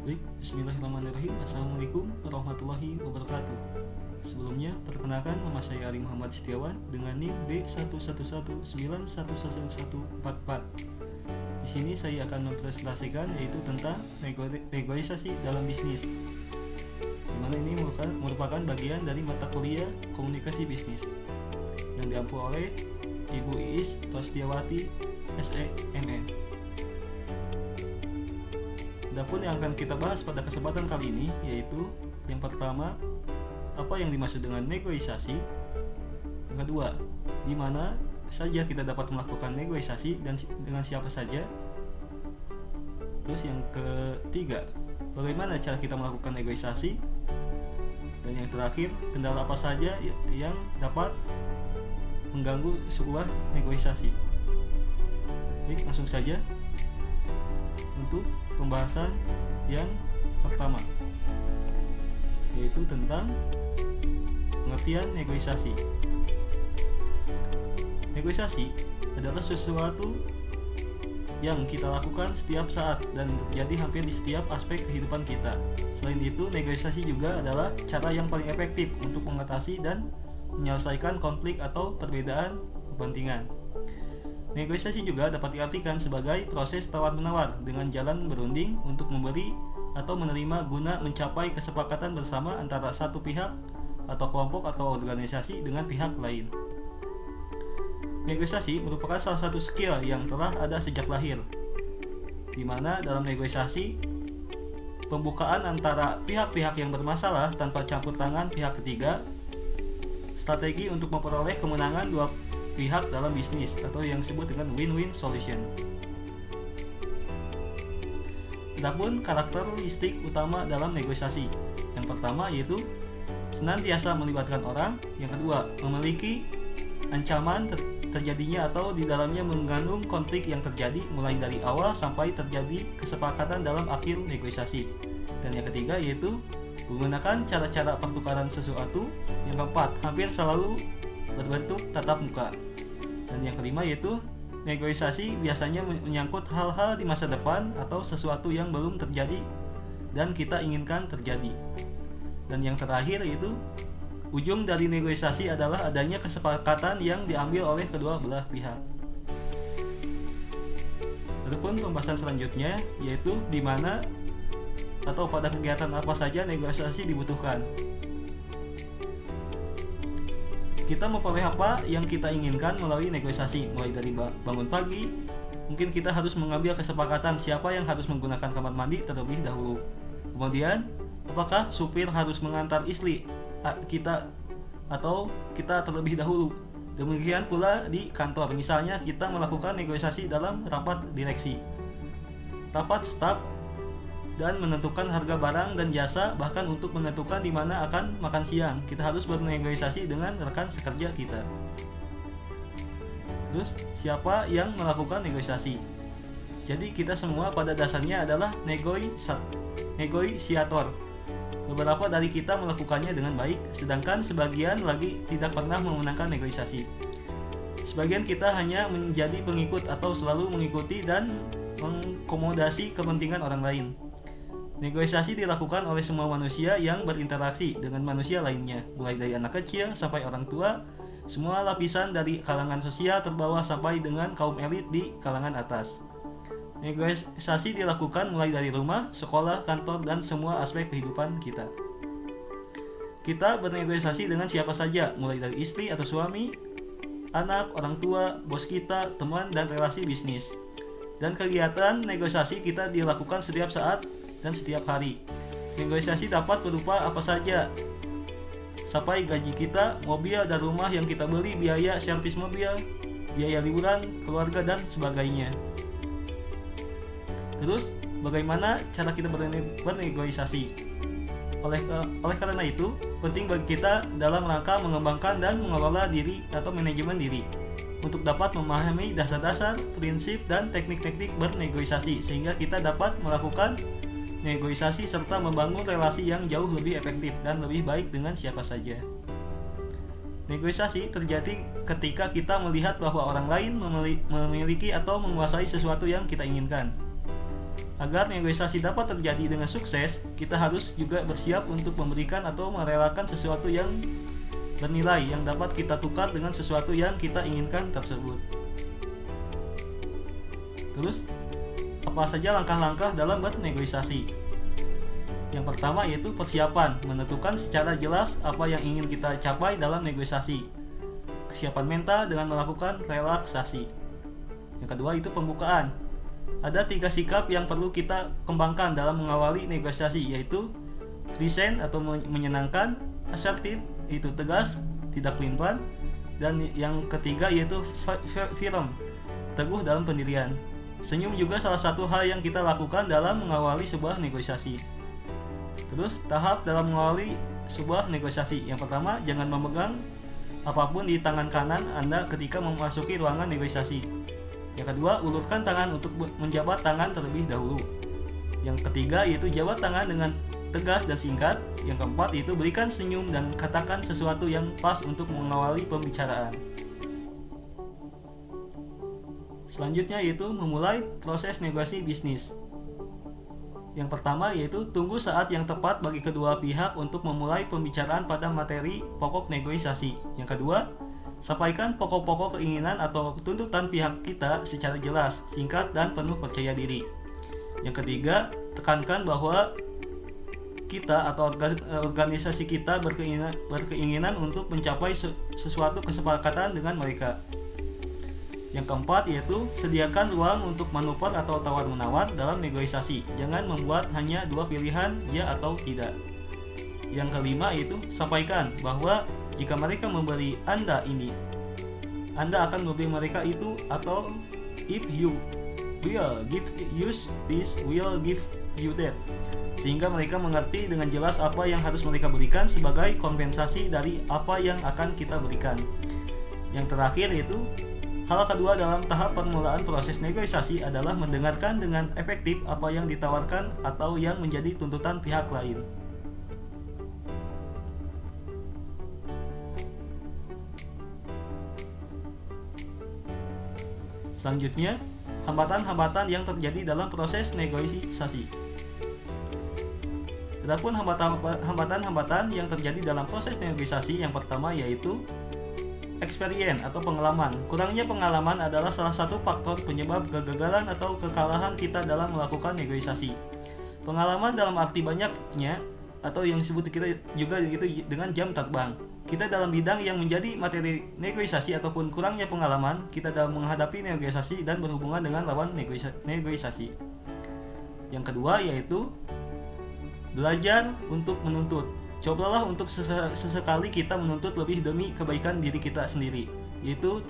Baik, bismillahirrahmanirrahim. Assalamualaikum warahmatullahi wabarakatuh. Sebelumnya, perkenalkan nama saya Ari Muhammad Setiawan dengan NIM D1119111144. Di sini saya akan mempresentasikan yaitu tentang negosiasi dalam bisnis. Di mana ini merupakan bagian dari mata kuliah komunikasi bisnis yang diampu oleh Ibu Iis Rosdiawati SEMN. Adapun yang akan kita bahas pada kesempatan kali ini yaitu yang pertama, apa yang dimaksud dengan negosiasi. Yang kedua, di mana saja kita dapat melakukan negosiasi dan dengan siapa saja. Terus yang ketiga, bagaimana cara kita melakukan negosiasi. Dan yang terakhir, kendala apa saja yang dapat mengganggu sebuah negosiasi. Baik, langsung saja untuk pembahasan yang pertama, yaitu tentang pengertian negosiasi. Negosiasi adalah sesuatu yang kita lakukan setiap saat dan terjadi hampir di setiap aspek kehidupan kita. Selain itu, negosiasi juga adalah cara yang paling efektif untuk mengatasi dan menyelesaikan konflik atau perbedaan kepentingan. Negosiasi juga dapat diartikan sebagai proses tawar-menawar dengan jalan berunding untuk memberi atau menerima guna mencapai kesepakatan bersama antara satu pihak atau kelompok atau organisasi dengan pihak lain. Negosiasi merupakan salah satu skill yang telah ada sejak lahir, di mana dalam negosiasi, pembukaan antara pihak-pihak yang bermasalah tanpa campur tangan pihak ketiga, strategi untuk memperoleh kemenangan dua pihak dalam bisnis atau yang disebut dengan win-win solution. Adapun karakteristik utama dalam negosiasi, yang pertama yaitu senantiasa melibatkan orang. Yang kedua, memiliki ancaman terjadinya atau di dalamnya mengandung konflik yang terjadi mulai dari awal sampai terjadi kesepakatan dalam akhir negosiasi. Dan yang ketiga yaitu menggunakan cara-cara pertukaran sesuatu. Yang keempat, hampir selalu berbentuk tatap muka. Dan yang kelima yaitu negosiasi biasanya menyangkut hal-hal di masa depan atau sesuatu yang belum terjadi dan kita inginkan terjadi. Dan yang terakhir yaitu ujung dari negosiasi adalah adanya kesepakatan yang diambil oleh kedua belah pihak. Adapun pembahasan selanjutnya yaitu di mana atau pada kegiatan apa saja negosiasi dibutuhkan. Kita memperoleh apa yang kita inginkan melalui negosiasi, mulai dari bangun pagi. Mungkin kita harus mengambil kesepakatan siapa yang harus menggunakan kamar mandi terlebih dahulu. Kemudian, apakah supir harus mengantar istri kita atau kita terlebih dahulu. Demikian pula di kantor, misalnya kita melakukan negosiasi dalam rapat direksi, rapat staf, dan menentukan harga barang dan jasa, bahkan untuk menentukan di mana akan makan siang, kita harus bernegosiasi dengan rekan sekerja kita. Terus, siapa yang melakukan negosiasi? Jadi kita semua pada dasarnya adalah negosiator. Beberapa dari kita melakukannya dengan baik, sedangkan sebagian lagi tidak pernah memenangkan negosiasi. Sebagian kita hanya menjadi pengikut atau selalu mengikuti dan mengakomodasi kepentingan orang lain. Negosiasi dilakukan oleh semua manusia yang berinteraksi dengan manusia lainnya, mulai dari anak kecil sampai orang tua, semua lapisan dari kalangan sosial terbawah sampai dengan kaum elit di kalangan atas. Negosiasi dilakukan mulai dari rumah, sekolah, kantor, dan semua aspek kehidupan kita. Kita bernegosiasi dengan siapa saja, mulai dari istri atau suami, anak, orang tua, bos kita, teman, dan relasi bisnis. Dan kegiatan negosiasi kita dilakukan setiap saat dan setiap hari. Negosiasi dapat berupa apa saja, sampai gaji kita, mobil dan rumah yang kita beli, biaya servis mobil, biaya liburan, keluarga, dan sebagainya. Terus, bagaimana cara kita bernegosiasi? Oleh karena itu, penting bagi kita dalam rangka mengembangkan dan mengelola diri atau manajemen diri untuk dapat memahami dasar-dasar, prinsip, dan teknik-teknik bernegosiasi sehingga kita dapat melakukan negosiasi serta membangun relasi yang jauh lebih efektif dan lebih baik dengan siapa saja. Negosiasi terjadi ketika kita melihat bahwa orang lain memiliki atau menguasai sesuatu yang kita inginkan. Agar negosiasi dapat terjadi dengan sukses, kita harus juga bersiap untuk memberikan atau merelakan sesuatu yang bernilai yang dapat kita tukar dengan sesuatu yang kita inginkan tersebut. Terus, apa saja langkah-langkah dalam bernegosiasi? Yang pertama yaitu persiapan, menentukan secara jelas apa yang ingin kita capai dalam negosiasi. Kesiapan mental dengan melakukan relaksasi. Yang kedua itu pembukaan. Ada 3 sikap yang perlu kita kembangkan dalam mengawali negosiasi, yaitu present atau menyenangkan, assertif itu tegas, tidak pelin-pelan, dan yang ketiga yaitu firm, teguh dalam pendirian. Senyum juga salah satu hal yang kita lakukan dalam mengawali sebuah negosiasi. Terus tahap dalam mengawali sebuah negosiasi. Yang pertama, jangan memegang apapun di tangan kanan Anda ketika memasuki ruangan negosiasi. Yang kedua, ulurkan tangan untuk menjabat tangan terlebih dahulu. Yang ketiga yaitu jabat tangan dengan tegas dan singkat. Yang keempat yaitu berikan senyum dan katakan sesuatu yang pas untuk mengawali pembicaraan. Selanjutnya yaitu memulai proses negosiasi bisnis. Yang pertama yaitu tunggu saat yang tepat bagi kedua pihak untuk memulai pembicaraan pada materi pokok negosiasi. Yang kedua, sampaikan pokok-pokok keinginan atau tuntutan pihak kita secara jelas, singkat, dan penuh percaya diri. Yang ketiga, tekankan bahwa kita atau organisasi kita berkeinginan untuk mencapai sesuatu kesepakatan dengan mereka. Yang keempat yaitu sediakan ruang untuk manuver atau tawar-menawar dalam negosiasi. Jangan membuat hanya 2 pilihan, ya atau tidak. Yang kelima yaitu sampaikan bahwa jika mereka memberi Anda ini, Anda akan memberi mereka itu, atau if you will give use this, will give you that. Sehingga mereka mengerti dengan jelas apa yang harus mereka berikan sebagai kompensasi dari apa yang akan kita berikan. Yang terakhir yaitu hal kedua dalam tahap permulaan proses negosiasi adalah mendengarkan dengan efektif apa yang ditawarkan atau yang menjadi tuntutan pihak lain. Selanjutnya, hambatan-hambatan yang terjadi dalam proses negosiasi. Adapun hambatan-hambatan yang terjadi dalam proses negosiasi, yang pertama yaitu experience atau pengalaman. Kurangnya pengalaman adalah salah satu faktor penyebab kegagalan atau kekalahan kita dalam melakukan negosiasi. Pengalaman dalam arti banyaknya atau yang disebut kita juga itu dengan jam terbang. Kita dalam bidang yang menjadi materi negosiasi ataupun kurangnya pengalaman kita dalam menghadapi negosiasi dan berhubungan dengan lawan negosiasi. Yang kedua yaitu belajar untuk menuntut. Cobalah untuk sesekali kita menuntut lebih demi kebaikan diri kita sendiri, yaitu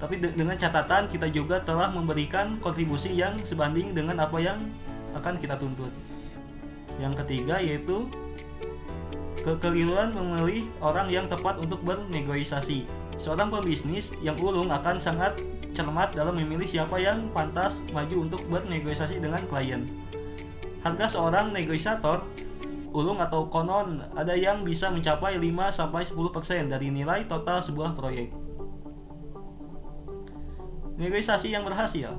tapi dengan catatan kita juga telah memberikan kontribusi yang sebanding dengan apa yang akan kita tuntut. Yang ketiga yaitu kekeliruan memilih orang yang tepat untuk bernegosiasi. Seorang pembisnis yang ulung akan sangat cermat dalam memilih siapa yang pantas maju untuk bernegosiasi dengan klien. Harga seorang negosiator ulung atau konon ada yang bisa mencapai 5-10% dari nilai total sebuah proyek. Negosiasi yang berhasil.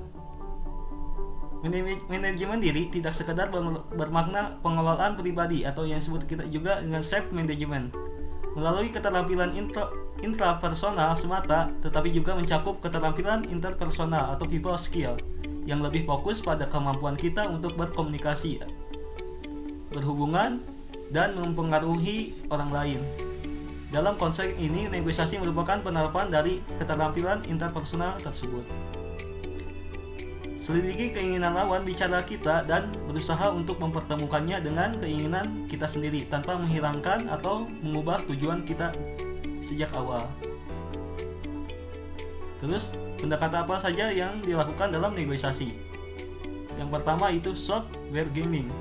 Manajemen diri tidak sekedar bermakna pengelolaan pribadi atau yang disebut kita juga dengan self management melalui keterampilan intrapersonal semata, tetapi juga mencakup keterampilan interpersonal atau people skill yang lebih fokus pada kemampuan kita untuk berkomunikasi, berhubungan, dan mempengaruhi orang lain. Dalam konsep ini, negosiasi merupakan penerapan dari keterampilan interpersonal tersebut. Selidiki keinginan lawan bicara kita dan berusaha untuk mempertemukannya dengan keinginan kita sendiri tanpa menghilangkan atau mengubah tujuan kita sejak awal. Terus, pendekatan apa saja yang dilakukan dalam negosiasi? Yang pertama itu soft bargaining,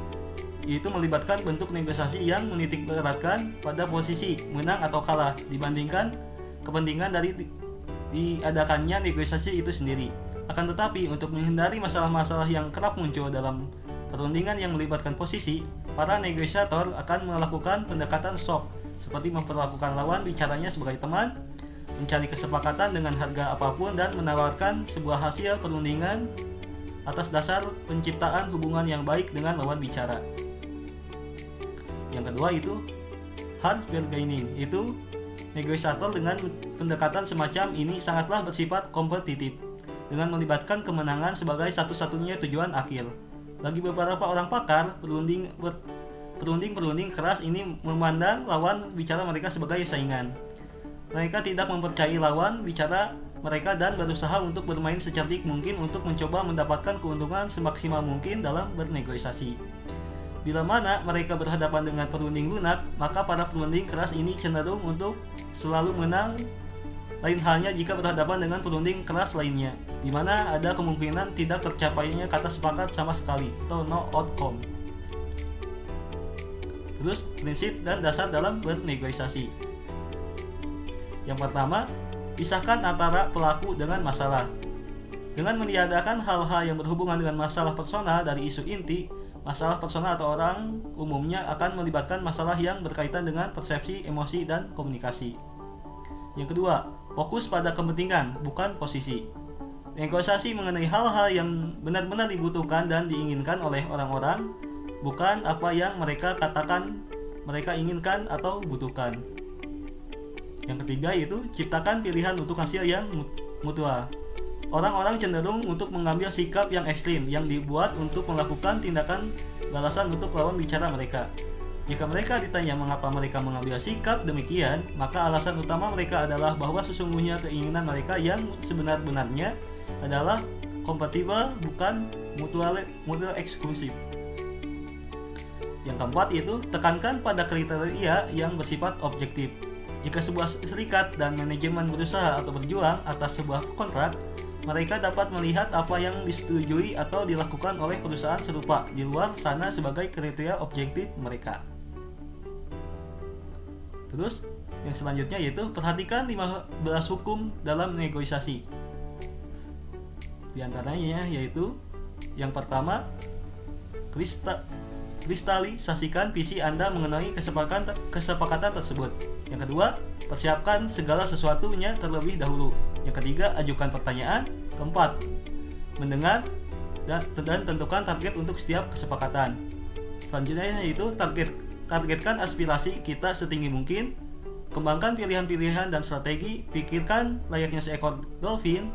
yaitu melibatkan bentuk negosiasi yang menitik beratkan pada posisi menang atau kalah dibandingkan kepentingan dari diadakannya negosiasi itu sendiri. Akan tetapi, untuk menghindari masalah-masalah yang kerap muncul dalam perundingan yang melibatkan posisi, para negosiator akan melakukan pendekatan soft, seperti memperlakukan lawan bicaranya sebagai teman, mencari kesepakatan dengan harga apapun, dan menawarkan sebuah hasil perundingan atas dasar penciptaan hubungan yang baik dengan lawan bicara. Yang kedua itu hard bargaining, itu negosiator dengan pendekatan semacam ini sangatlah bersifat kompetitif dengan melibatkan kemenangan sebagai satu-satunya tujuan akhir. Bagi beberapa orang pakar, perunding keras ini memandang lawan bicara mereka sebagai saingan. Mereka tidak mempercayai lawan bicara mereka dan berusaha untuk bermain secerdik mungkin untuk mencoba mendapatkan keuntungan semaksimal mungkin dalam bernegosiasi. Bila mana mereka berhadapan dengan perunding lunak, maka para perunding keras ini cenderung untuk selalu menang. Lain halnya jika berhadapan dengan perunding keras lainnya, di mana ada kemungkinan tidak tercapainya kata sepakat sama sekali atau no outcome. Terus, prinsip dan dasar dalam bernegosiasi. Yang pertama, pisahkan antara pelaku dengan masalah. Dengan meniadakan hal-hal yang berhubungan dengan masalah personal dari isu inti, masalah personal atau orang umumnya akan melibatkan masalah yang berkaitan dengan persepsi, emosi, dan komunikasi. Yang kedua, fokus pada kepentingan, bukan posisi. Negosiasi mengenai hal-hal yang benar-benar dibutuhkan dan diinginkan oleh orang-orang, bukan apa yang mereka katakan mereka inginkan atau butuhkan. Yang ketiga itu ciptakan pilihan untuk hasil yang mutual. Orang-orang cenderung untuk mengambil sikap yang ekstrim yang dibuat untuk melakukan tindakan balasan untuk lawan bicara mereka. Jika mereka ditanya mengapa mereka mengambil sikap demikian, maka alasan utama mereka adalah bahwa sesungguhnya keinginan mereka yang sebenar-benarnya adalah kompatibel, bukan mutual eksklusif. Yang keempat itu tekankan pada kriteria yang bersifat objektif. Jika sebuah serikat dan manajemen berusaha atau berjuang atas sebuah kontrak, mereka dapat melihat apa yang disetujui atau dilakukan oleh perusahaan serupa di luar sana sebagai kriteria objektif mereka. Terus, yang selanjutnya yaitu perhatikan 15 hukum dalam negosiasi. Di antaranya yaitu yang pertama, kristalisasikan visi Anda mengenai kesepakatan tersebut. Yang kedua, persiapkan segala sesuatunya terlebih dahulu. Yang ketiga, ajukan pertanyaan. Keempat, mendengar dan tentukan target untuk setiap kesepakatan. Selanjutnya yaitu targetkan aspirasi kita setinggi mungkin. Kembangkan pilihan-pilihan dan strategi. Pikirkan layaknya seekor dolphin.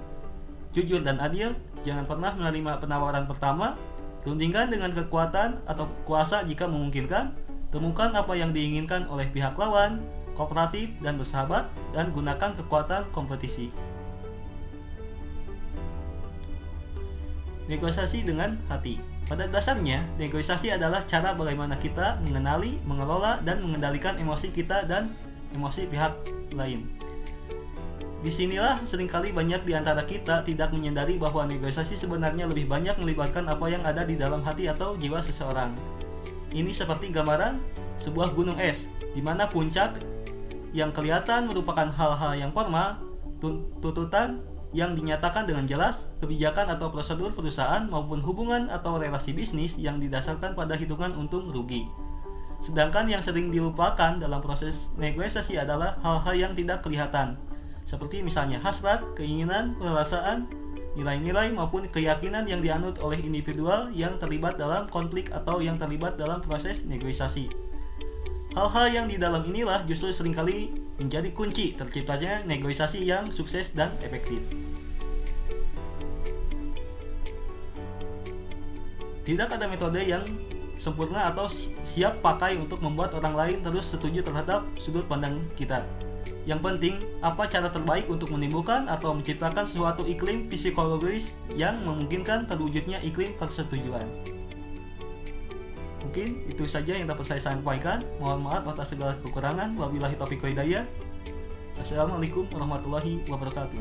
Jujur dan adil. Jangan pernah menerima penawaran pertama. Rundingkan dengan kekuatan atau kuasa jika memungkinkan. Temukan apa yang diinginkan oleh pihak lawan, kooperatif dan bersahabat, dan gunakan kekuatan kompetisi. Negosiasi dengan hati. Pada dasarnya, negosiasi adalah cara bagaimana kita mengenali, mengelola, dan mengendalikan emosi kita dan emosi pihak lain. Disinilah seringkali banyak di antara kita tidak menyadari bahwa negosiasi sebenarnya lebih banyak melibatkan apa yang ada di dalam hati atau jiwa seseorang. Ini seperti gambaran sebuah gunung es, di mana puncak yang kelihatan merupakan hal-hal yang formal, tuntutan yang dinyatakan dengan jelas, kebijakan atau prosedur perusahaan maupun hubungan atau relasi bisnis yang didasarkan pada hitungan untung rugi. Sedangkan yang sering dilupakan dalam proses negosiasi adalah hal-hal yang tidak kelihatan, seperti misalnya hasrat, keinginan, perasaan, nilai-nilai maupun keyakinan yang dianut oleh individual yang terlibat dalam konflik atau yang terlibat dalam proses negosiasi. Hal-hal yang di dalam inilah justru seringkali menjadi kunci terciptanya negosiasi yang sukses dan efektif. Tidak ada metode yang sempurna atau siap pakai untuk membuat orang lain terus setuju terhadap sudut pandang kita. Yang penting, apa cara terbaik untuk menimbulkan atau menciptakan suatu iklim psikologis yang memungkinkan terwujudnya iklim persetujuan. Mungkin itu saja yang dapat saya sampaikan. Mohon maaf atas segala kekurangan. Wabillahi taufiq wal hidayah. Assalamualaikum warahmatullahi wabarakatuh.